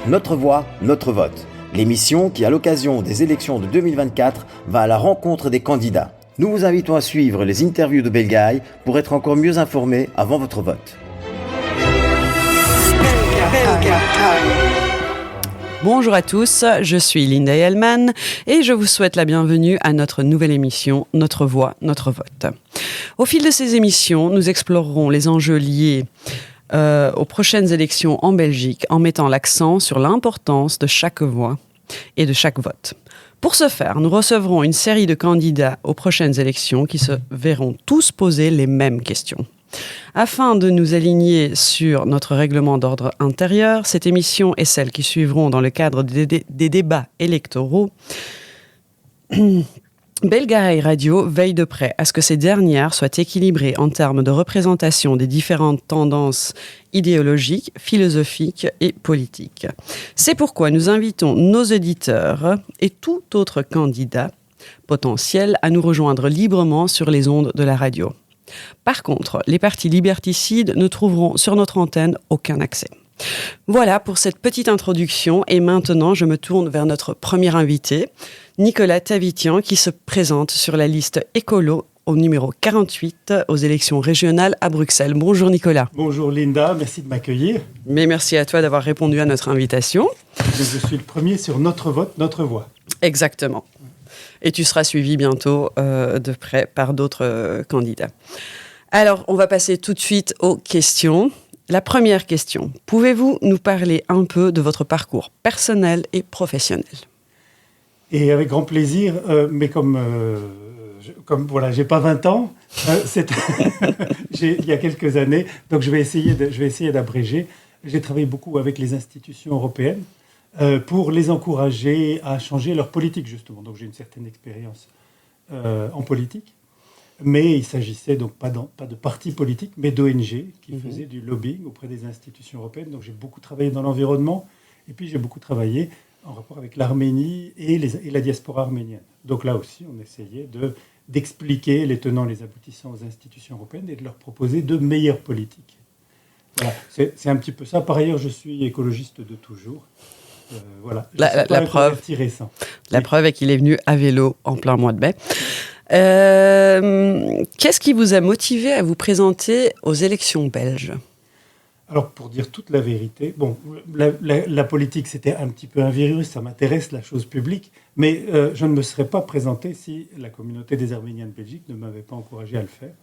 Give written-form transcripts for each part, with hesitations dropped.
Notre voix, notre vote. L'émission qui, à l'occasion des élections de 2024, va à la rencontre des candidats. Nous vous invitons à suivre les interviews de Belgaï pour être encore mieux informés avant votre vote. Bonjour à tous, je suis Linda Hellman et je vous souhaite la bienvenue à notre nouvelle émission Notre voix, notre vote. Au fil de ces émissions, nous explorerons les enjeux liés aux prochaines élections en Belgique en mettant l'accent sur l'importance de chaque voix et de chaque vote. Pour ce faire, nous recevrons une série de candidats aux prochaines élections qui se verront tous poser les mêmes questions. Afin de nous aligner sur notre règlement d'ordre intérieur, cette émission et celles qui suivront dans le cadre des débats électoraux, Belgaï Radio veille de près à ce que ces dernières soient équilibrées en termes de représentation des différentes tendances idéologiques, philosophiques et politiques. C'est pourquoi nous invitons nos auditeurs et tout autre candidat potentiel à nous rejoindre librement sur les ondes de la radio. Par contre, les partis liberticides ne trouveront sur notre antenne aucun accès. Voilà pour cette petite introduction et maintenant je me tourne vers notre premier invité, Nicolas Tavitian, qui se présente sur la liste écolo au numéro 48 aux élections régionales à Bruxelles. Bonjour Nicolas. Bonjour Linda, merci de m'accueillir. Mais merci à toi d'avoir répondu à notre invitation. Je suis le premier sur notre vote, notre voix. Exactement. Et tu seras suivi bientôt de près par d'autres candidats. Alors, on va passer tout de suite aux questions. La première question, pouvez-vous nous parler un peu de votre parcours personnel et professionnel ? Et avec grand plaisir, mais comme voilà, j'ai pas 20 ans, il y a quelques années, donc je vais essayer d'abréger. J'ai travaillé beaucoup avec les institutions européennes pour les encourager à changer leur politique, justement. Donc j'ai une certaine expérience en politique. Mais il s'agissait donc pas de partis politiques, mais d'ONG qui faisaient du lobbying auprès des institutions européennes. Donc j'ai beaucoup travaillé dans l'environnement et puis j'ai beaucoup travaillé en rapport avec l'Arménie et la diaspora arménienne. Donc là aussi, on essayait d'expliquer les tenants et les aboutissants aux institutions européennes et de leur proposer de meilleures politiques. Voilà, c'est un petit peu ça. Par ailleurs, je suis écologiste de toujours. Voilà. La preuve est qu'il est venu à vélo en plein mois de mai. Qu'est-ce qui vous a motivé à vous présenter aux élections belges ? Alors, pour dire toute la vérité, bon, la politique, c'était un petit peu un virus, ça m'intéresse, la chose publique, mais je ne me serais pas présenté si la communauté des Arméniens de Belgique ne m'avait pas encouragé à le faire.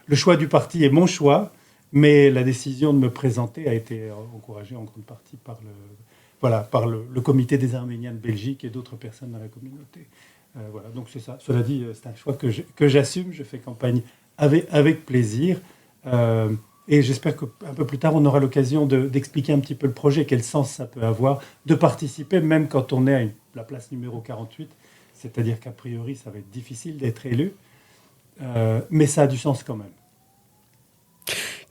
Le choix du parti est mon choix, mais la décision de me présenter a été encouragée en grande partie par le comité des Arméniens de Belgique et d'autres personnes dans la communauté. Voilà, donc c'est ça. Cela dit, c'est un choix que j'assume. Je fais campagne avec plaisir. Et j'espère qu'un peu plus tard, on aura l'occasion d'expliquer un petit peu le projet, quel sens ça peut avoir, de participer, même quand on est à la place numéro 48. C'est-à-dire qu'a priori, ça va être difficile d'être élu. Mais ça a du sens quand même.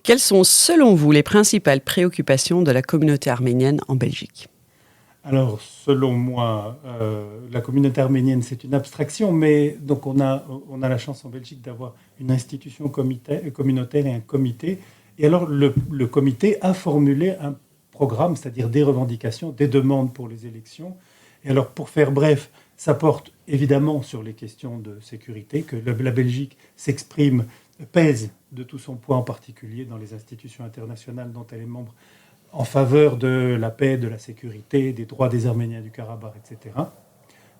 Quelles sont, selon vous, les principales préoccupations de la communauté arménienne en Belgique ? Alors, selon moi, la communauté arménienne, c'est une abstraction, mais donc on a la chance en Belgique d'avoir une institution communautaire et un comité. Et alors, le comité a formulé un programme, c'est-à-dire des revendications, des demandes pour les élections. Et alors, pour faire bref, ça porte évidemment sur les questions de sécurité, que la Belgique pèse de tout son poids, en particulier dans les institutions internationales dont elle est membre, en faveur de la paix, de la sécurité, des droits des Arméniens du Karabakh, etc.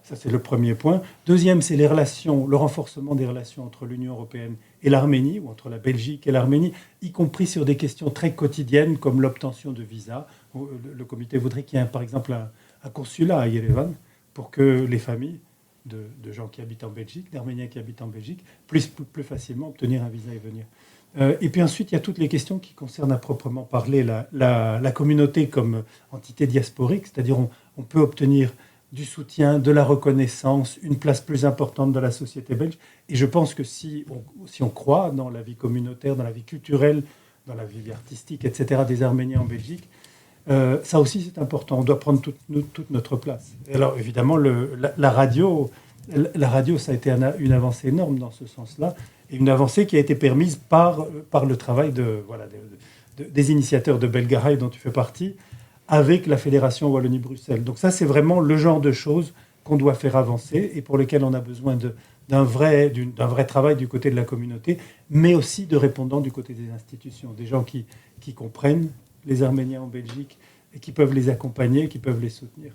Ça, c'est le premier point. Deuxième, c'est le renforcement des relations entre l'Union européenne et l'Arménie, ou entre la Belgique et l'Arménie, y compris sur des questions très quotidiennes, comme l'obtention de visas. Le comité voudrait qu'il y ait, par exemple, un consulat à Yerevan, pour que les familles de gens qui habitent en Belgique, d'Arméniens qui habitent en Belgique, puissent plus facilement obtenir un visa et venir. Et puis ensuite, il y a toutes les questions qui concernent à proprement parler la communauté comme entité diasporique, c'est-à-dire on peut obtenir du soutien, de la reconnaissance, une place plus importante dans la société belge. Et je pense que si on croit dans la vie communautaire, dans la vie culturelle, dans la vie artistique, etc., des Arméniens en Belgique, ça aussi c'est important. On doit prendre toute notre place. Et alors évidemment, la radio, ça a été une avancée énorme dans ce sens-là. Et une avancée qui a été permise par le travail des initiateurs de Belgaï dont tu fais partie, avec la Fédération Wallonie-Bruxelles. Donc ça, c'est vraiment le genre de choses qu'on doit faire avancer et pour lesquelles on a besoin d'un vrai travail du côté de la communauté, mais aussi de répondants du côté des institutions, des gens qui comprennent les Arméniens en Belgique et qui peuvent les accompagner, qui peuvent les soutenir.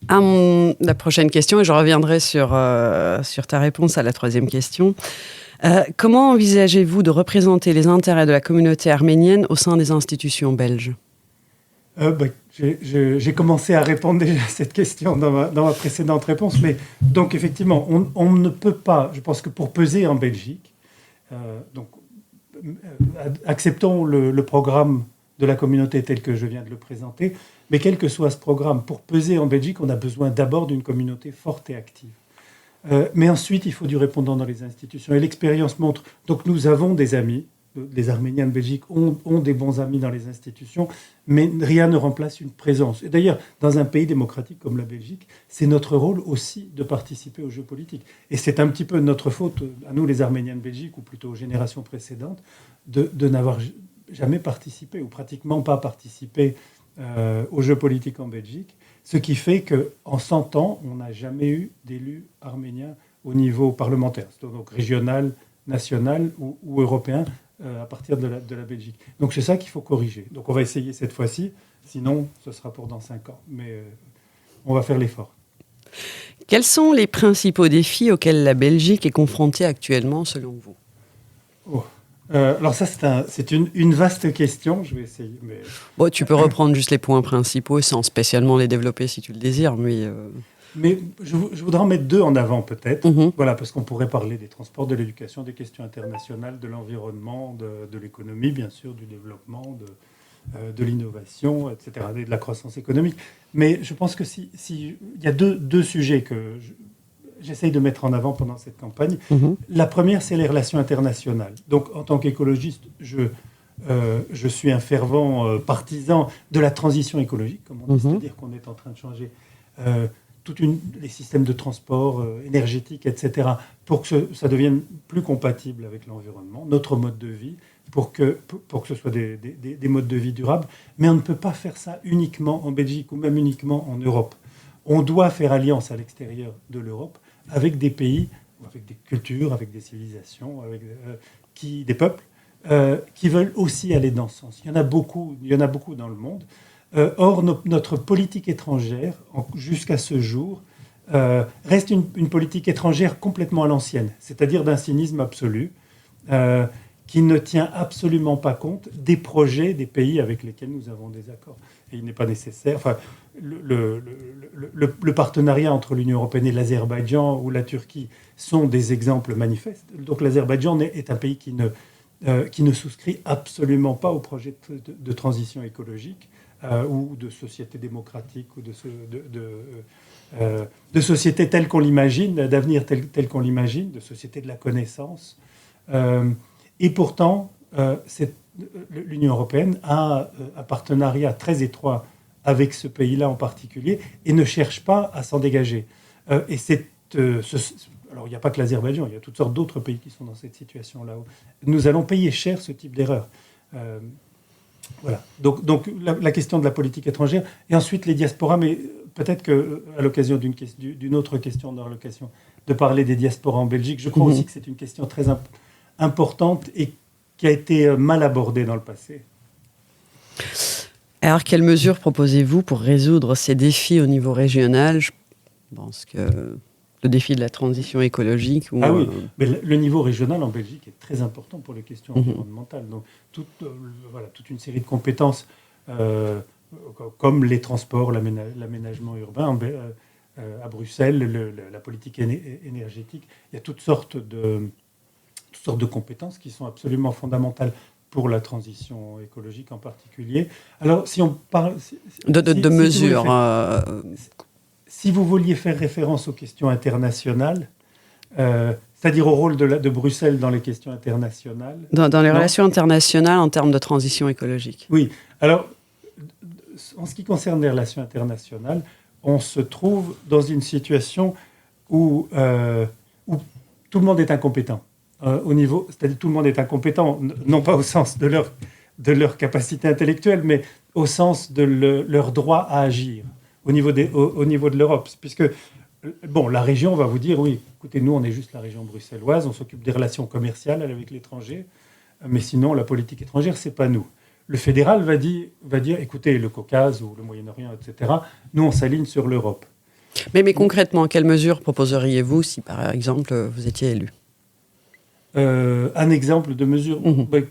La prochaine question, et je reviendrai sur ta réponse à la troisième question. Comment envisagez-vous de représenter les intérêts de la communauté arménienne au sein des institutions belges ? J'ai commencé à répondre déjà à cette question dans ma précédente réponse, mais donc effectivement, on ne peut pas, je pense que pour peser en Belgique, acceptons le programme de la communauté tel que je viens de le présenter, mais quel que soit ce programme, pour peser en Belgique, on a besoin d'abord d'une communauté forte et active. Mais ensuite, il faut du répondant dans les institutions. Et l'expérience montre, donc nous avons des amis, les Arméniens de Belgique ont des bons amis dans les institutions, mais rien ne remplace une présence. Et d'ailleurs, dans un pays démocratique comme la Belgique, c'est notre rôle aussi de participer au jeu politique. Et c'est un petit peu notre faute, à nous les Arméniens de Belgique, ou plutôt aux générations précédentes, de n'avoir jamais participé, ou pratiquement pas participé au jeu politique en Belgique. Ce qui fait qu'en 100 ans, on n'a jamais eu d'élus arméniens au niveau parlementaire, donc régional, national ou européen, à partir de la Belgique. Donc c'est ça qu'il faut corriger. Donc on va essayer cette fois-ci, sinon ce sera pour dans 5 ans. Mais on va faire l'effort. Quels sont les principaux défis auxquels la Belgique est confrontée actuellement, selon vous ? Alors ça, c'est une vaste question. Je vais essayer. Mais... Bon, tu peux reprendre juste les points principaux sans spécialement les développer si tu le désires, mais... Mais je voudrais en mettre 2 en avant peut-être, Mm-hmm. Voilà, parce qu'on pourrait parler des transports, de l'éducation, des questions internationales, de l'environnement, de l'économie, bien sûr, du développement, de l'innovation, etc., et de la croissance économique. Mais je pense que il y a deux sujets que j'essaye de mettre en avant pendant cette campagne. Mm-hmm. La première, c'est les relations internationales. Donc, en tant qu'écologiste, je suis un fervent partisan de la transition écologique, comme on dit, c'est-à-dire qu'on est en train de changer les systèmes de transport énergétique, etc., pour que ça devienne plus compatible avec l'environnement, notre mode de vie, pour que ce soit des modes de vie durables. Mais on ne peut pas faire ça uniquement en Belgique ou même uniquement en Europe. On doit faire alliance à l'extérieur de l'Europe avec des pays, avec des cultures, avec des civilisations, avec des peuples qui veulent aussi aller dans ce sens. Il y en a beaucoup dans le monde. Or, notre politique étrangère, jusqu'à ce jour, reste une politique étrangère complètement à l'ancienne, c'est-à-dire d'un cynisme absolu, qui ne tient absolument pas compte des projets des pays avec lesquels nous avons des accords. Et il n'est pas nécessaire... Enfin, le partenariat entre l'Union européenne et l'Azerbaïdjan ou la Turquie sont des exemples manifestes. Donc l'Azerbaïdjan est un pays qui ne souscrit absolument pas au projet de transition écologique, ou de société démocratique, ou de société telle qu'on l'imagine, d'avenir tel qu'on l'imagine, de société de la connaissance. Et pourtant, l'Union européenne a un partenariat très étroit avec ce pays-là en particulier et ne cherche pas à s'en dégager. Alors, il n'y a pas que l'Azerbaïdjan, il y a toutes sortes d'autres pays qui sont dans cette situation-là. Nous allons payer cher ce type d'erreur. Voilà. Donc la question de la politique étrangère, et ensuite les diasporas, mais peut-être qu'à l'occasion d'une autre question, on aura l'occasion de parler des diasporas en Belgique. Je crois aussi que c'est une question très importante et qui a été mal abordée dans le passé. Alors, quelles mesures proposez-vous pour résoudre ces défis au niveau régional ? Je pense que le défi de la transition écologique... Oui, mais le niveau régional en Belgique est très important pour les questions environnementales. Donc, toute une série de compétences, comme les transports, l'aménagement urbain, à Bruxelles, la politique énergétique, il y a toutes sortes de compétences qui sont absolument fondamentales pour la transition écologique en particulier. Alors, si on parle... De mesures... Si vous vouliez faire référence aux questions internationales, c'est-à-dire au rôle de Bruxelles dans les questions internationales... Dans les relations internationales en termes de transition écologique. Oui. Alors, en ce qui concerne les relations internationales, on se trouve dans une situation où tout le monde est incompétent. C'est-à-dire tout le monde est incompétent, non pas au sens de de leur capacité intellectuelle, mais au sens de leur droit à agir au niveau de l'Europe. Puisque, bon, la région va vous dire, oui, écoutez, nous, on est juste la région bruxelloise, on s'occupe des relations commerciales avec l'étranger, mais sinon, la politique étrangère, c'est pas nous. Le fédéral va dire, écoutez, le Caucase ou le Moyen-Orient, etc., nous, on s'aligne sur l'Europe. Mais concrètement, quelles mesures proposeriez-vous si, par exemple, vous étiez élu ? Un exemple de mesure,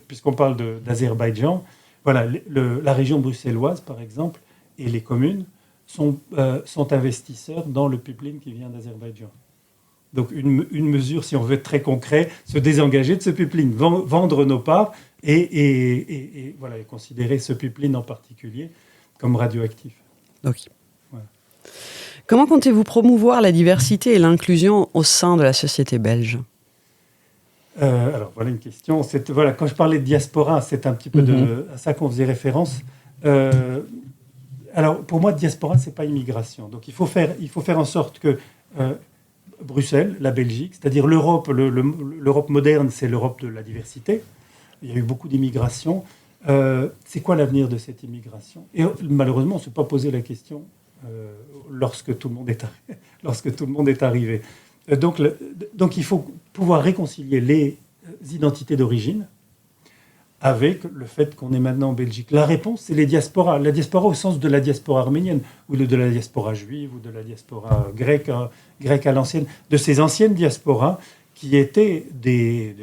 puisqu'on parle d'Azerbaïdjan, voilà, la région bruxelloise, par exemple, et les communes sont investisseurs dans le pipeline qui vient d'Azerbaïdjan. Donc une mesure, si on veut être très concret, se désengager de ce pipeline, vendre nos parts et voilà, et considérer ce pipeline en particulier comme radioactif. Ok. Voilà. Comment comptez-vous promouvoir la diversité et l'inclusion au sein de la société belge ? Alors voilà une question. Voilà, quand je parlais de diaspora, c'est un petit peu à ça qu'on faisait référence. Alors pour moi, diaspora, c'est pas immigration. Donc il faut faire en sorte que Bruxelles, la Belgique, c'est-à-dire l'Europe, l'Europe moderne, c'est l'Europe de la diversité. Il y a eu beaucoup d'immigration. C'est quoi l'avenir de cette immigration ? Et malheureusement, on ne s'est pas posé la question lorsque tout le monde est arrivé. Donc il faut pouvoir réconcilier les identités d'origine avec le fait qu'on est maintenant en Belgique. La réponse, c'est les diasporas. La diaspora au sens de la diaspora arménienne, ou de la diaspora juive, ou de la diaspora grecque à l'ancienne, de ces anciennes diasporas qui étaient des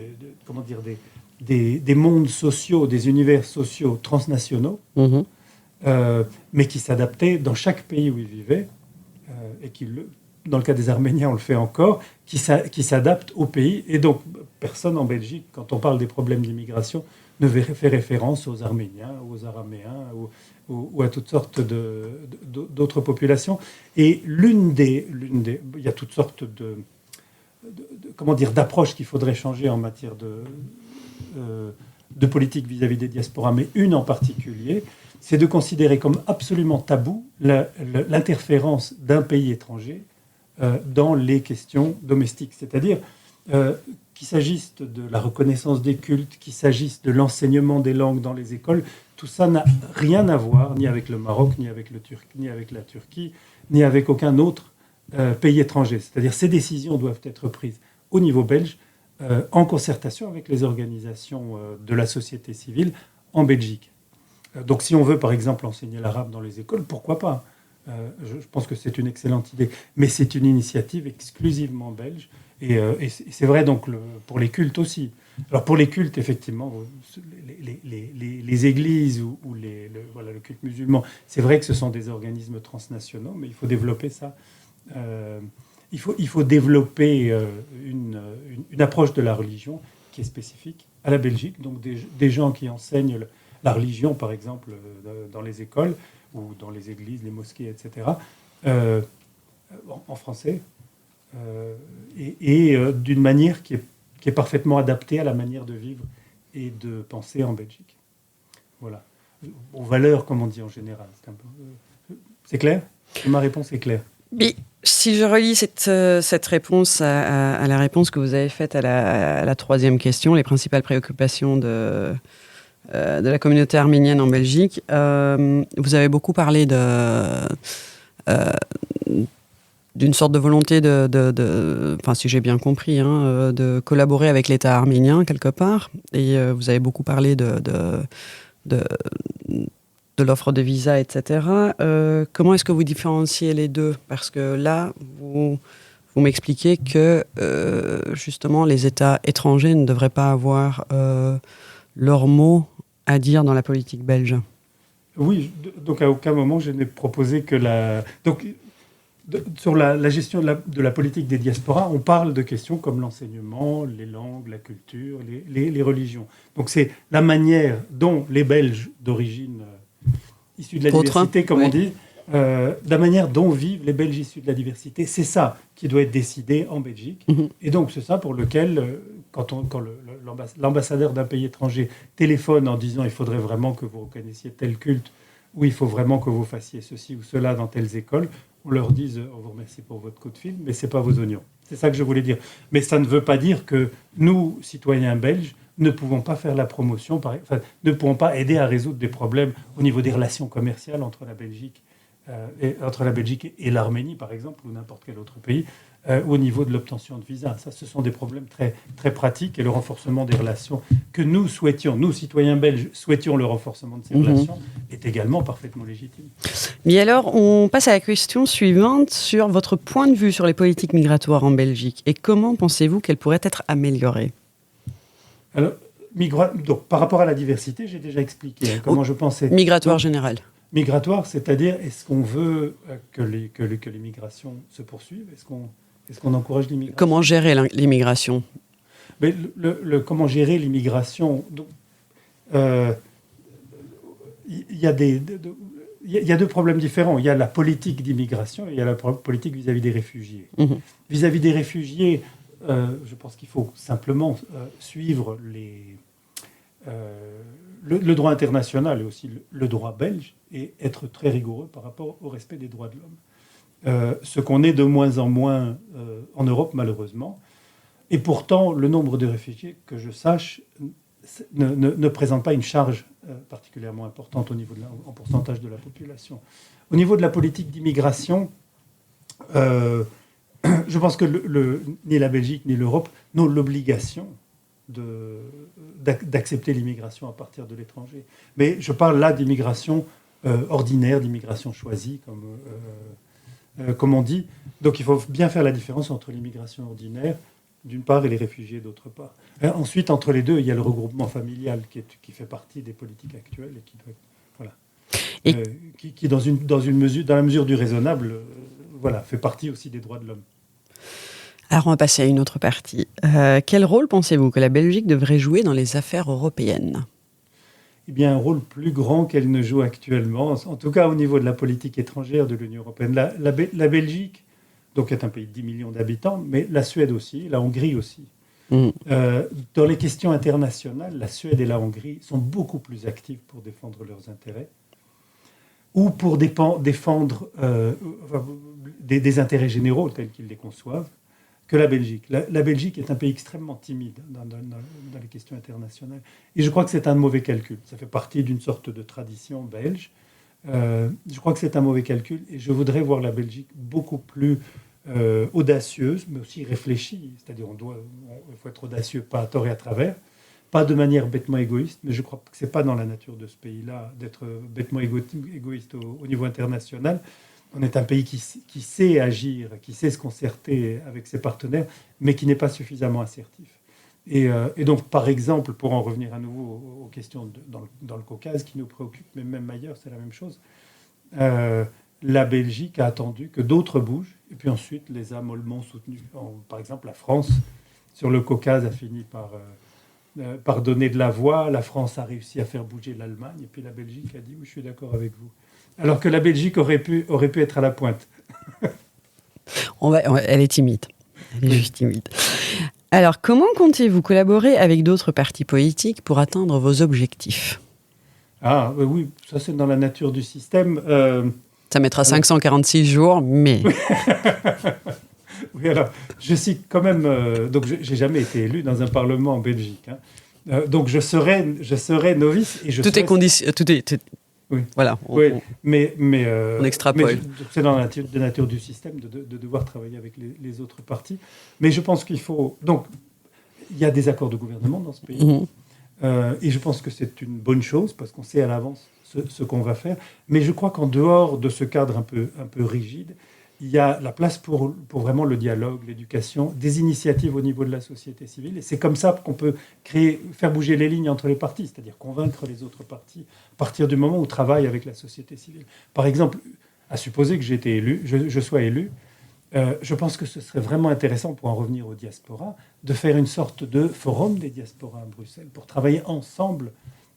mondes sociaux, des univers sociaux transnationaux, mais qui s'adaptaient dans chaque pays où ils vivaient, et qui, dans le cas des Arméniens, on le fait encore, qui s'adaptent au pays. Et donc, personne en Belgique, quand on parle des problèmes d'immigration, ne fait référence aux Arméniens, aux Araméens ou à toutes sortes d'autres populations. Et il y a toutes sortes d'approches qu'il faudrait changer en matière de politique vis-à-vis des diasporas, mais une en particulier, c'est de considérer comme absolument tabou l'interférence d'un pays étranger dans les questions domestiques. C'est-à-dire qu'il s'agisse de la reconnaissance des cultes, qu'il s'agisse de l'enseignement des langues dans les écoles, tout ça n'a rien à voir ni avec le Maroc, ni avec la Turquie, ni avec aucun autre pays étranger. C'est-à-dire ces décisions doivent être prises au niveau belge, en concertation avec les organisations de la société civile en Belgique. Donc si on veut par exemple enseigner l'arabe dans les écoles, pourquoi pas ? Je pense que c'est une excellente idée, mais c'est une initiative exclusivement belge. Et c'est vrai donc pour les cultes aussi. Alors pour les cultes, effectivement, les églises ou le culte musulman, c'est vrai que ce sont des organismes transnationaux, mais il faut développer ça. Il faut développer une approche de la religion qui est spécifique à la Belgique. Donc des gens qui enseignent la religion, par exemple, dans les écoles ou dans les églises, les mosquées, etc., en français. Et d'une manière qui est parfaitement adaptée à la manière de vivre et de penser en Belgique. Voilà. Aux valeurs, comme on dit en général. C'est clair ? Ma réponse est claire. Mais si je relis cette réponse à la réponse que vous avez faite à la troisième question, les principales préoccupations de la communauté arménienne en Belgique, vous avez beaucoup parlé d'une sorte de volonté enfin, si j'ai bien compris, de collaborer avec l'État arménien quelque part. Et vous avez beaucoup parlé de l'offre de visa, etc. Comment est-ce que vous différenciez les deux ? Parce que là, vous m'expliquez que justement les États étrangers ne devraient pas avoir leur mot à dire dans la politique belge. Oui, donc à aucun moment je n'ai proposé que sur la gestion de la politique des diasporas, on parle de questions comme l'enseignement, les langues, la culture, les religions. Donc c'est la manière dont les Belges d'origine issus de la diversité, comme on dit, la manière dont vivent les Belges issus de la diversité, c'est ça qui doit être décidé en Belgique. Et donc c'est ça pour lequel, quand l'ambassadeur d'un pays étranger téléphone en disant il faudrait vraiment que vous reconnaissiez tel culte, ou il faut vraiment que vous fassiez ceci ou cela dans telles écoles, on leur dise on vous remercie pour votre coup de fil, mais ce n'est pas vos oignons. C'est ça que je voulais dire. Mais ça ne veut pas dire que nous, citoyens belges, ne pouvons pas faire la promotion, ne pouvons pas aider à résoudre des problèmes au niveau des relations commerciales entre la Belgique et l'Arménie, par exemple, ou n'importe quel autre pays, au niveau de l'obtention de visas. Ça, ce sont des problèmes très, très pratiques, et le renforcement des relations que nous souhaitions, nous, citoyens belges, souhaitions le renforcement de ces relations, est également parfaitement légitime. Mais alors, on passe à la question suivante sur votre point de vue sur les politiques migratoires en Belgique, et comment pensez-vous qu'elles pourraient être améliorées ? Alors, donc, par rapport à la diversité, j'ai déjà expliqué comment je pensais. Migratoire générale. Migratoire, c'est-à-dire, est-ce qu'on veut que les migrations se poursuivent ? Est-ce qu'on encourage l'immigration ? Comment gérer l'immigration ? Mais comment gérer l'immigration ? Il y a deux problèmes différents. Il y a la politique d'immigration et il y a la politique vis-à-vis des réfugiés. Vis-à-vis des réfugiés, je pense qu'il faut simplement suivre le droit international et aussi le droit belge et être très rigoureux par rapport au respect des droits de l'homme. Ce qu'on est de moins en moins en Europe, malheureusement. Et pourtant, le nombre de réfugiés, que je sache, ne présente pas une charge particulièrement importante en pourcentage de la population. Au niveau de la politique d'immigration, je pense que ni la Belgique ni l'Europe n'ont l'obligation d'accepter l'immigration à partir de l'étranger. Mais je parle là d'immigration ordinaire, d'immigration choisie, comme on dit. Donc il faut bien faire la différence entre l'immigration ordinaire, d'une part, et les réfugiés, d'autre part. Ensuite, entre les deux, il y a le regroupement familial qui fait partie des politiques actuelles et qui doit, qui dans la mesure du raisonnable, fait partie aussi des droits de l'homme. Alors, on va passer à une autre partie. Quel rôle pensez-vous que la Belgique devrait jouer dans les affaires européennes ? Eh bien, un rôle plus grand qu'elle ne joue actuellement, en tout cas au niveau de la politique étrangère de l'Union européenne. La Belgique, donc, est un pays de 10 millions d'habitants, mais la Suède aussi, la Hongrie aussi. Dans les questions internationales, la Suède et la Hongrie sont beaucoup plus actives pour défendre leurs intérêts ou pour défendre des intérêts généraux tels qu'ils les conçoivent que la Belgique. La Belgique est un pays extrêmement timide dans les questions internationales. Et je crois que c'est un mauvais calcul. Ça fait partie d'une sorte de tradition belge. Je crois que c'est un mauvais calcul et je voudrais voir la Belgique beaucoup plus audacieuse, mais aussi réfléchie. C'est-à-dire il faut être audacieux, pas à tort et à travers, pas de manière bêtement égoïste, mais je crois que ce n'est pas dans la nature de ce pays-là d'être bêtement égoïste au niveau international. On est un pays qui sait agir, qui sait se concerter avec ses partenaires, mais qui n'est pas suffisamment assertif. Et donc, par exemple, pour en revenir à nouveau aux questions dans le Caucase qui nous préoccupent, mais même ailleurs, c'est la même chose, la Belgique a attendu que d'autres bougent, et puis ensuite les a mollement soutenus. Par exemple, la France, sur le Caucase, a fini par donner de la voix. La France a réussi à faire bouger l'Allemagne, et puis la Belgique a dit « oui, je suis d'accord avec vous ». Alors que la Belgique aurait pu être à la pointe. Elle est timide. Elle est juste timide. Alors, comment comptez-vous collaborer avec d'autres partis politiques pour atteindre vos objectifs ? Ah oui, ça c'est dans la nature du système. Ça mettra 546 jours, mais... Oui, alors, je suis quand même... donc, j'ai jamais été élu dans un parlement en Belgique. Donc, je serai novice. Et tout est conditionné... Oui. Voilà. Mais on extrapole. C'est dans la nature du système de devoir travailler avec les autres partis. Mais je pense qu'il faut... Donc, il y a des accords de gouvernement dans ce pays. Et je pense que c'est une bonne chose parce qu'on sait à l'avance ce qu'on va faire. Mais je crois qu'en dehors de ce cadre un peu rigide, il y a la place pour vraiment le dialogue, l'éducation, des initiatives au niveau de la société civile. Et c'est comme ça qu'on peut faire bouger les lignes entre les partis, c'est-à-dire convaincre les autres partis à partir du moment où on travaille avec la société civile. Par exemple, à supposer que je sois élu, je pense que ce serait vraiment intéressant, pour en revenir aux diasporas, de faire une sorte de forum des diasporas à Bruxelles pour travailler ensemble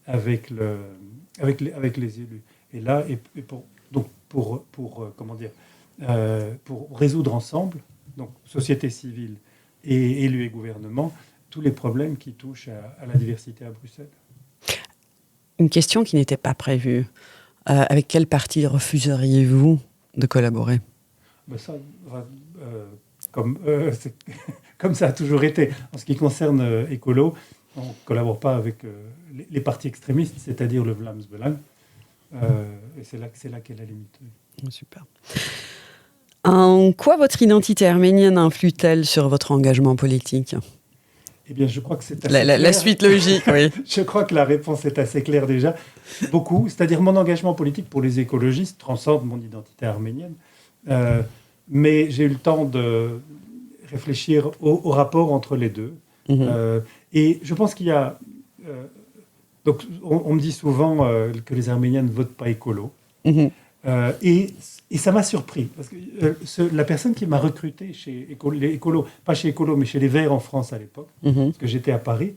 avec les élus. Et là, pour résoudre ensemble, donc société civile et élus et gouvernement, tous les problèmes qui touchent à la diversité à Bruxelles. Une question qui n'était pas prévue. Avec quel parti refuseriez-vous de collaborer ? Comme ça a toujours été. En ce qui concerne Écolo, On ne collabore pas avec les partis extrémistes, c'est-à-dire le Vlaams Belang. Et c'est là qu'est la limite. Super. En quoi votre identité arménienne influe-t-elle sur votre engagement politique ? Eh bien, je crois que c'est assez la suite logique, oui. Je crois que la réponse est assez claire déjà. Beaucoup. C'est-à-dire mon engagement politique pour les écologistes transcende mon identité arménienne. Mais j'ai eu le temps de réfléchir au rapport entre les deux. Et je pense qu'il y a... donc, on me dit souvent que les Arméniens ne votent pas écolo. Et ça m'a surpris. Parce que la personne qui m'a recruté chez les écolos, pas chez Écolo, mais chez les Verts en France à l'époque, parce que j'étais à Paris,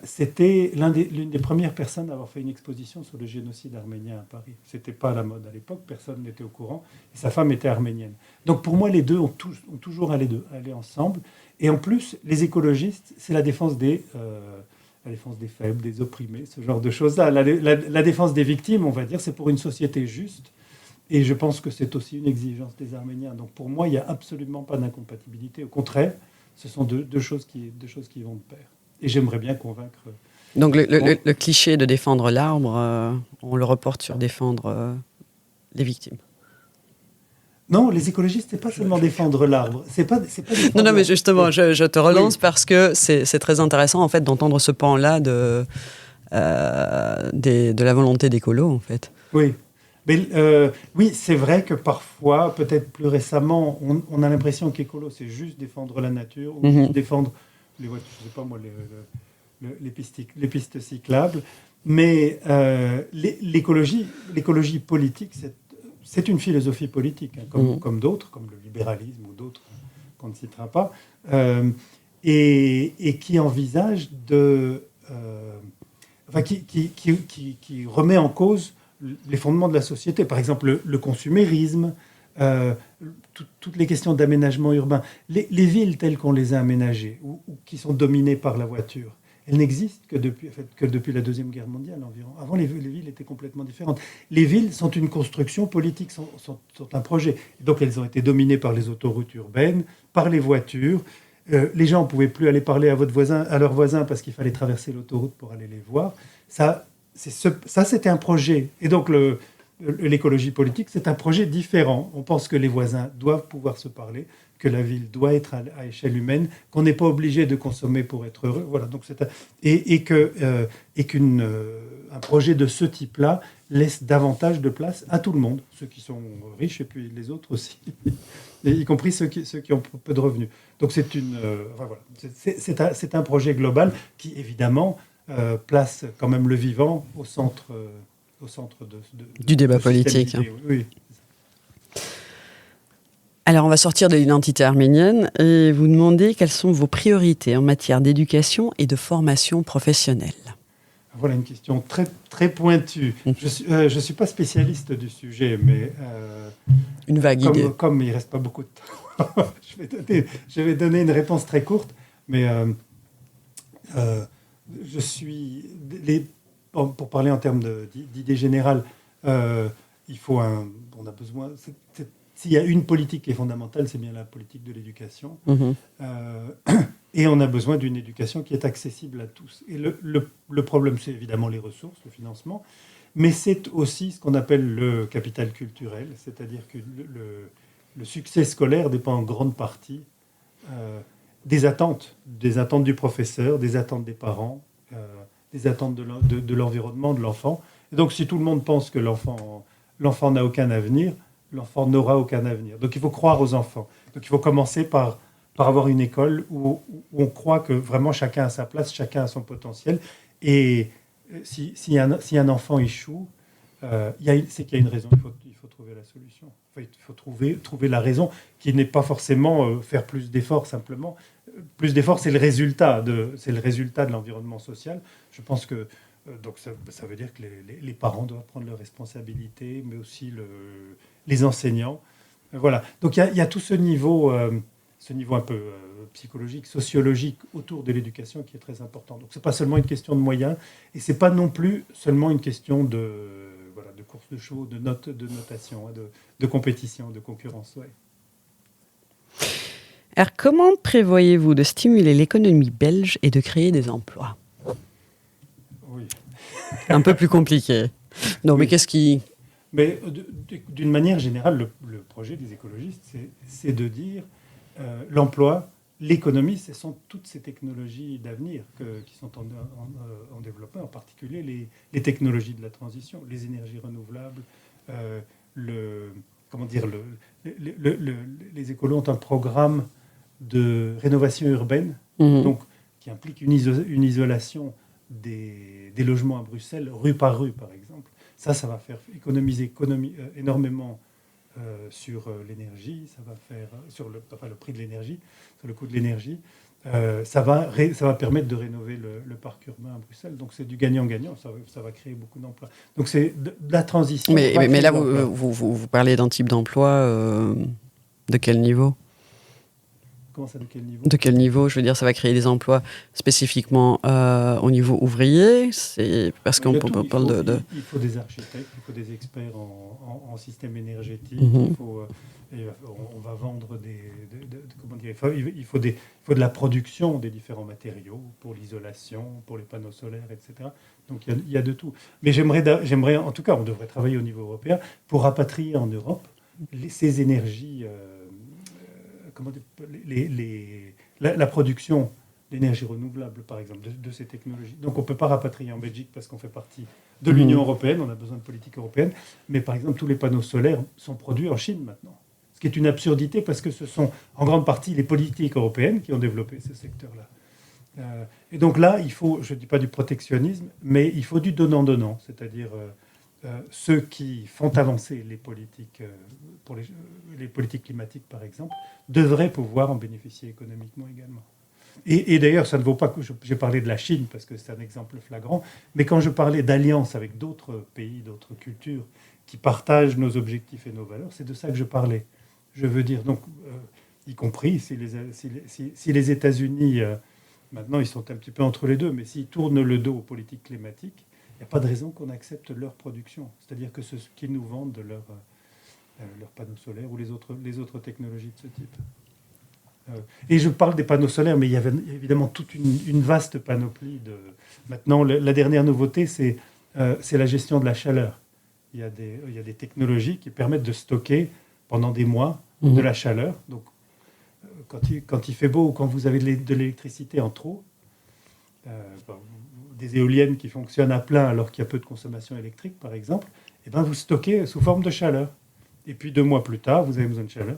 c'était l'une des premières personnes à avoir fait une exposition sur le génocide arménien à Paris. Ce n'était pas à la mode à l'époque, personne n'était au courant. Et sa femme était arménienne. Donc pour moi, les deux ont toujours allé ensemble. Et en plus, les écologistes, c'est la défense des faibles, des opprimés, ce genre de choses-là. La défense des victimes, on va dire, c'est pour une société juste. Et je pense que c'est aussi une exigence des Arméniens. Donc pour moi, il n'y a absolument pas d'incompatibilité. Au contraire, ce sont deux choses qui vont de pair. Et j'aimerais bien convaincre... Donc le cliché de défendre l'arbre, on le reporte sur défendre les victimes. Non, les écologistes, c'est pas seulement défendre l'arbre. C'est pas non, mais justement, je te relance parce que c'est très intéressant en fait d'entendre ce pan-là de la volonté d'écolo en fait. Oui, mais oui, c'est vrai que parfois, peut-être plus récemment, on a l'impression qu'écolo, c'est juste défendre la nature ou juste défendre les voitures, je sais pas moi, les pistes cyclables. Mais l'écologie politique, c'est une philosophie politique, hein, comme d'autres, comme le libéralisme ou d'autres qu'on ne citera pas, et qui envisage qui remet en cause les fondements de la société. Par exemple, le consumérisme, toutes les questions d'aménagement urbain. Les villes telles qu'on les a aménagées, ou qui sont dominées par la voiture, elles n'existent que depuis la Deuxième Guerre mondiale environ. Avant, les villes étaient complètement différentes. Les villes sont une construction politique, sont un projet. Donc, elles ont été dominées par les autoroutes urbaines, par les voitures. Les gens ne pouvaient plus aller parler à leurs voisins parce qu'il fallait traverser l'autoroute pour aller les voir. Ça, c'était un projet. Et donc, l'écologie politique, c'est un projet différent. On pense que les voisins doivent pouvoir se parler, que la ville doit être à échelle humaine, qu'on n'est pas obligé de consommer pour être heureux. Voilà. Donc qu'un projet de ce type-là laisse davantage de place à tout le monde, ceux qui sont riches et puis les autres aussi, y compris ceux qui ont peu de revenus. Donc c'est un projet global qui évidemment place quand même le vivant au centre du débat politique. Oui. Alors, on va sortir de l'identité arménienne et vous demander quelles sont vos priorités en matière d'éducation et de formation professionnelle. Voilà une question très, très pointue. Je suis pas spécialiste du sujet, mais une vague idée. Comme il reste pas beaucoup de temps, je vais donner une réponse très courte, mais pour parler en termes d'idées générales, on a besoin. S'il y a une politique qui est fondamentale, c'est bien la politique de l'éducation. Et on a besoin d'une éducation qui est accessible à tous. Et le problème, c'est évidemment les ressources, le financement, mais c'est aussi ce qu'on appelle le capital culturel, c'est-à-dire que le succès scolaire dépend en grande partie des attentes du professeur, des attentes des parents, des attentes de l'environnement, de l'enfant. Et donc, si tout le monde pense que l'enfant n'a aucun avenir, l'enfant n'aura aucun avenir. Donc il faut croire aux enfants. Donc il faut commencer par avoir une école où on croit que vraiment chacun a sa place, chacun a son potentiel. Et si un enfant échoue, c'est qu'il y a une raison. Il faut trouver la solution. Enfin, il faut trouver la raison, qui n'est pas forcément faire plus d'efforts simplement. Plus d'efforts, c'est le résultat de l'environnement social. Je pense que donc ça veut dire que les parents doivent prendre leurs responsabilités, mais aussi les enseignants. Voilà. Donc il y a tout ce niveau un peu psychologique, sociologique autour de l'éducation qui est très important. Donc c'est pas seulement une question de moyens, et c'est pas non plus seulement une question de course de chevaux, de notation, de compétition, de concurrence. Ouais. Alors, comment prévoyez-vous de stimuler l'économie belge et de créer des emplois? Oui. Un peu plus compliqué. Non, Oui. mais qu'est-ce qui... Mais d'une manière générale, le projet des écologistes, c'est de dire l'emploi, l'économie, ce sont toutes ces technologies d'avenir qui sont en développement, en particulier les technologies de la transition, les énergies renouvelables, comment dire, les écolos ont un programme de rénovation urbaine, donc, qui implique une isolation des logements à Bruxelles, rue par rue, par exemple. Ça va faire économiser énormément sur l'énergie, ça va faire sur le prix de l'énergie, sur le coût de l'énergie. Ça va permettre de rénover le parc urbain à Bruxelles. Donc c'est du gagnant-gagnant, ça va créer beaucoup d'emplois. Donc c'est de la transition. Mais là, vous parlez d'un type d'emploi de quel niveau? Comment ça, de quel niveau? De quel niveau? Je veux dire, ça va créer des emplois spécifiquement au niveau ouvrier? C'est parce qu'on parle de... Il faut des architectes, il faut des experts en système énergétique. On va vendre comment dire, il faut de la production des différents matériaux pour l'isolation, pour les panneaux solaires, etc. Donc il y a de tout. Mais j'aimerais, en tout cas, on devrait travailler au niveau européen pour rapatrier en Europe ces énergies... la production d'énergie renouvelable, par exemple, de ces technologies. Donc on ne peut pas rapatrier en Belgique parce qu'on fait partie de l'Union européenne, on a besoin de politique européenne, mais par exemple tous les panneaux solaires sont produits en Chine maintenant. Ce qui est une absurdité parce que ce sont en grande partie les politiques européennes qui ont développé ce secteur-là. Et donc là, il faut, je ne dis pas du protectionnisme, mais il faut du donnant-donnant, c'est-à-dire... ceux qui font avancer les politiques, pour les politiques climatiques par exemple, devraient pouvoir en bénéficier économiquement également. Et d'ailleurs, ça ne vaut pas que j'ai parlé de la Chine parce que c'est un exemple flagrant, mais quand je parlais d'alliance avec d'autres pays, d'autres cultures qui partagent nos objectifs et nos valeurs, c'est de ça que je parlais. Je veux dire, donc, y compris si les États-Unis, maintenant ils sont un petit peu entre les deux, mais s'ils tournent le dos aux politiques climatiques, il n'y a pas de raison qu'on accepte leur production. C'est-à-dire que ce qu'ils nous vendent de leurs panneaux solaires ou les autres technologies de ce type. Et je parle des panneaux solaires, mais il y avait évidemment toute une vaste panoplie de... Maintenant, la dernière nouveauté, c'est la gestion de la chaleur. Il y a des technologies qui permettent de stocker pendant des mois de la chaleur. Donc, quand il fait beau ou quand vous avez de l'électricité en trop, des éoliennes qui fonctionnent à plein alors qu'il y a peu de consommation électrique, par exemple, et ben vous stockez sous forme de chaleur. Et puis 2 mois plus tard, vous avez besoin de chaleur,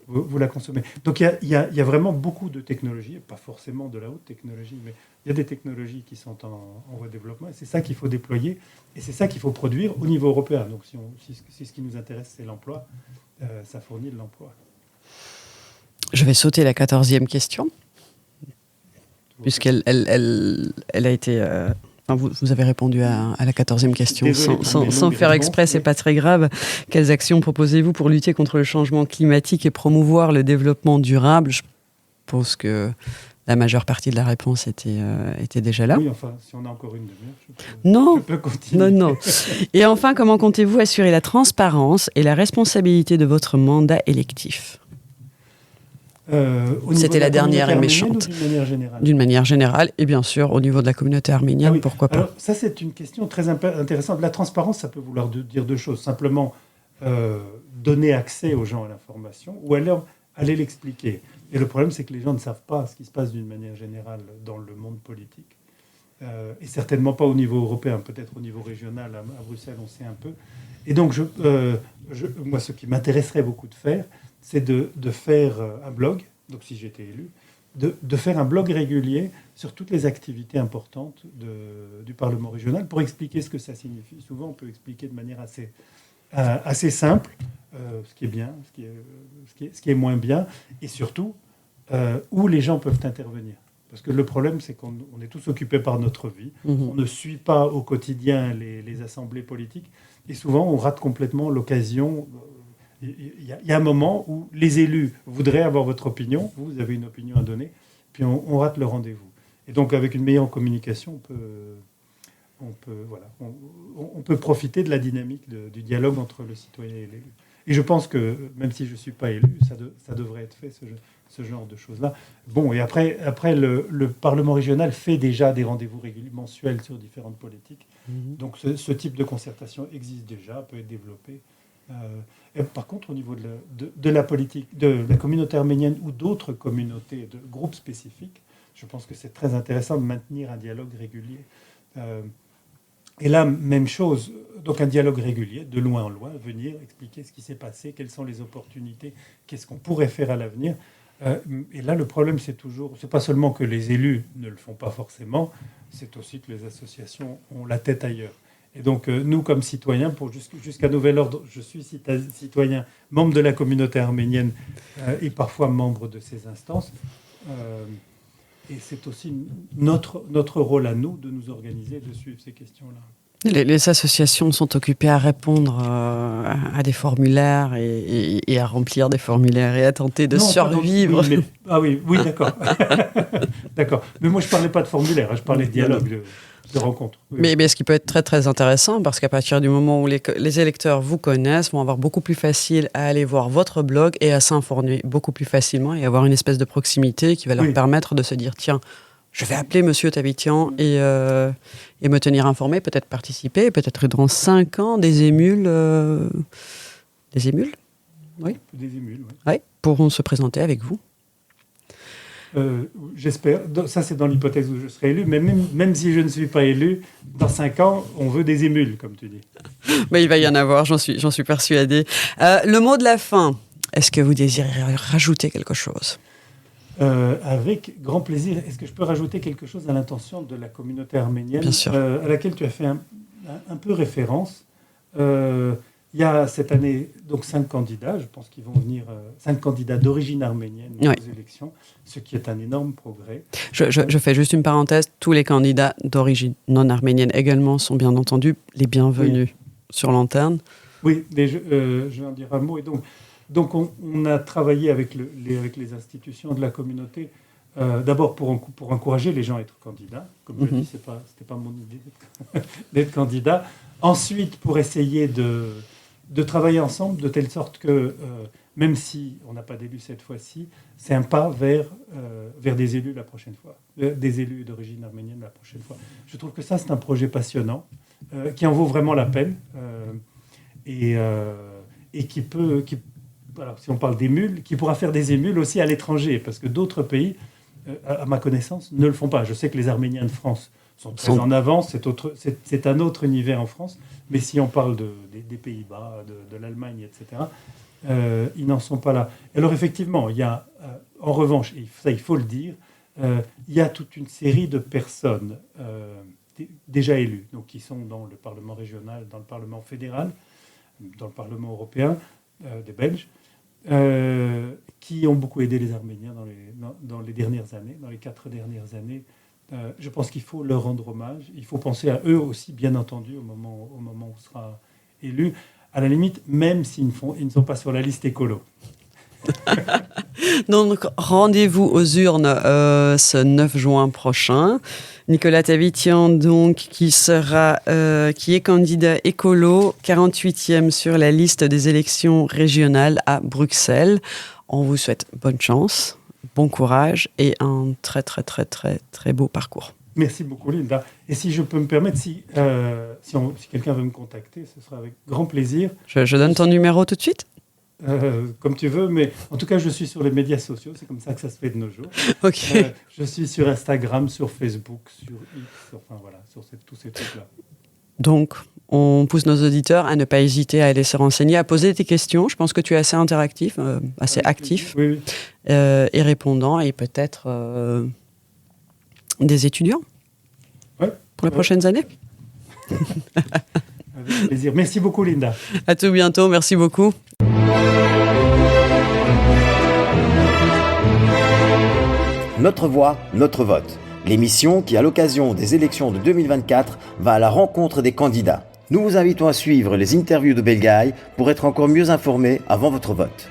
vous la consommez. Donc il y a vraiment beaucoup de technologies, pas forcément de la haute technologie, mais il y a des technologies qui sont en voie de développement, et c'est ça qu'il faut déployer, et c'est ça qu'il faut produire au niveau européen. Donc si ce qui nous intéresse, c'est l'emploi, ça fournit de l'emploi. Je vais sauter la 14e question. Puisqu'elle a été... vous avez répondu à la 14e question. Désolé, sans faire exprès, c'est pas très grave. Quelles actions proposez-vous pour lutter contre le changement climatique et promouvoir le développement durable? Je pense que la majeure partie de la réponse était déjà là. Oui, enfin, si on a encore une demi-heure, je peux continuer. Non. Et enfin, comment comptez-vous assurer la transparence et la responsabilité de votre mandat électif? C'était la dernière et méchante. D'une manière générale, et bien sûr au niveau de la communauté arménienne, pourquoi pas. Alors, ça, c'est une question très intéressante. La transparence, ça peut vouloir dire 2 choses. Simplement donner accès aux gens à l'information ou alors aller l'expliquer. Et le problème, c'est que les gens ne savent pas ce qui se passe d'une manière générale dans le monde politique. Et certainement pas au niveau européen, peut-être au niveau régional. À Bruxelles, on sait un peu. Et donc, moi, ce qui m'intéresserait beaucoup de faire, c'est de faire un blog, donc si j'étais élu, de faire un blog régulier sur toutes les activités importantes du Parlement régional pour expliquer ce que ça signifie. Souvent, on peut expliquer de manière assez simple ce qui est bien, ce qui est moins bien, et surtout où les gens peuvent intervenir. Parce que le problème, c'est qu'on est tous occupés par notre vie, on ne suit pas au quotidien les assemblées politiques, et souvent, on rate complètement l'occasion... Il y a un moment où les élus voudraient avoir votre opinion, vous avez une opinion à donner, puis on rate le rendez-vous. Et donc, avec une meilleure communication, on peut profiter de la dynamique du dialogue entre le citoyen et l'élu. Et je pense que, même si je ne suis pas élu, ça devrait être fait, ce genre de choses-là. Bon, et après le Parlement régional fait déjà des rendez-vous réguliers mensuels sur différentes politiques. Donc ce type de concertation existe déjà, peut être développé. Et par contre, au niveau de la politique, de la communauté arménienne ou d'autres communautés, de groupes spécifiques, je pense que c'est très intéressant de maintenir un dialogue régulier. Et là, même chose, donc un dialogue régulier, de loin en loin, venir expliquer ce qui s'est passé, quelles sont les opportunités, qu'est-ce qu'on pourrait faire à l'avenir. Et là, le problème, c'est pas seulement que les élus ne le font pas forcément, c'est aussi que les associations ont la tête ailleurs. Et donc, nous, comme citoyens, jusqu'à nouvel ordre, je suis citoyen, membre de la communauté arménienne et parfois membre de ces instances. Et c'est aussi notre rôle à nous de nous organiser, de suivre ces questions-là. Les associations sont occupées à répondre à des formulaires et à remplir des formulaires et à tenter de survivre. Oui, d'accord. D'accord. Mais moi, je ne parlais pas de formulaire, je parlais de dialogue, de rencontre. Oui. Mais ce qui peut être très, très intéressant, parce qu'à partir du moment où les électeurs vous connaissent, vont avoir beaucoup plus facile à aller voir votre blog et à s'informer beaucoup plus facilement et avoir une espèce de proximité qui va leur permettre de se dire, tiens, je vais appeler Monsieur Tavitian et me tenir informé, peut-être participer, peut-être dans 5 ans, des émules... Des émules, oui. Des émules, oui. Oui, pourront se présenter avec vous. J'espère. Ça, c'est dans l'hypothèse où je serai élu. Mais même si je ne suis pas élu, dans 5 ans, on veut des émules, comme tu dis. Mais il va y en avoir, j'en suis persuadée. Le mot de la fin, est-ce que vous désirez rajouter quelque chose ? Avec grand plaisir. Est-ce que je peux rajouter quelque chose à l'intention de la communauté arménienne, bien sûr. À laquelle tu as fait un peu référence. Il y a cette année donc 5 candidats, je pense qu'ils vont venir, 5 candidats d'origine arménienne aux élections, ce qui est un énorme progrès. Je fais juste une parenthèse, tous les candidats d'origine non arménienne également sont bien entendu les bienvenus sur l'antenne. Oui, mais je vais en dire un mot. Et donc on a travaillé avec les institutions de la communauté, d'abord pour encourager les gens à être candidats. Comme je dis, c'était pas mon idée d'être candidat. Ensuite, pour essayer de travailler ensemble de telle sorte que, même si on n'a pas d'élus cette fois-ci, c'est un pas vers des élus la prochaine fois, des élus d'origine arménienne la prochaine fois. Je trouve que ça, c'est un projet passionnant, qui en vaut vraiment la peine, et qui peut, alors, si on parle d'émules, qui pourra faire des émules aussi à l'étranger, parce que d'autres pays, à ma connaissance, ne le font pas. Je sais que les Arméniens de France sont très en avance, c'est un autre univers en France, mais si on parle des Pays-Bas, de l'Allemagne, etc., ils n'en sont pas là. Alors effectivement, il y a, en revanche, et ça il faut le dire, il y a toute une série de personnes déjà élues, donc qui sont dans le Parlement régional, dans le Parlement fédéral, dans le Parlement européen, des Belges, qui ont beaucoup aidé les Arméniens dans les dernières années, dans les 4 dernières années. Je pense qu'il faut leur rendre hommage. Il faut penser à eux aussi, bien entendu, au moment où on sera élu. À la limite, même s'ils ne sont pas sur la liste écolo. Donc, rendez-vous aux urnes ce 9 juin prochain. Nicolas Tavitian, donc, qui est candidat écolo, 48e sur la liste des élections régionales à Bruxelles. On vous souhaite bonne chance, bon courage et un très, très, très, très, très beau parcours. Merci beaucoup, Linda. Et si je peux me permettre, si quelqu'un veut me contacter, ce sera avec grand plaisir. Je donne ton numéro tout de suite ? Comme tu veux, mais en tout cas, je suis sur les médias sociaux, c'est comme ça que ça se fait de nos jours. Ok. Je suis sur Instagram, sur Facebook, sur X, enfin voilà, sur tous ces trucs-là. Donc, on pousse nos auditeurs à ne pas hésiter à aller se renseigner, à poser des questions. Je pense que tu es assez interactif, assez actif, oui. Et répondant, et peut-être des étudiants pour les prochaines années. Avec plaisir. Merci beaucoup, Linda. À tout bientôt, merci beaucoup. Notre voix, notre vote. L'émission qui, à l'occasion des élections de 2024, va à la rencontre des candidats. Nous vous invitons à suivre les interviews de Belgaï pour être encore mieux informés avant votre vote.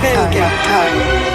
Belgaï.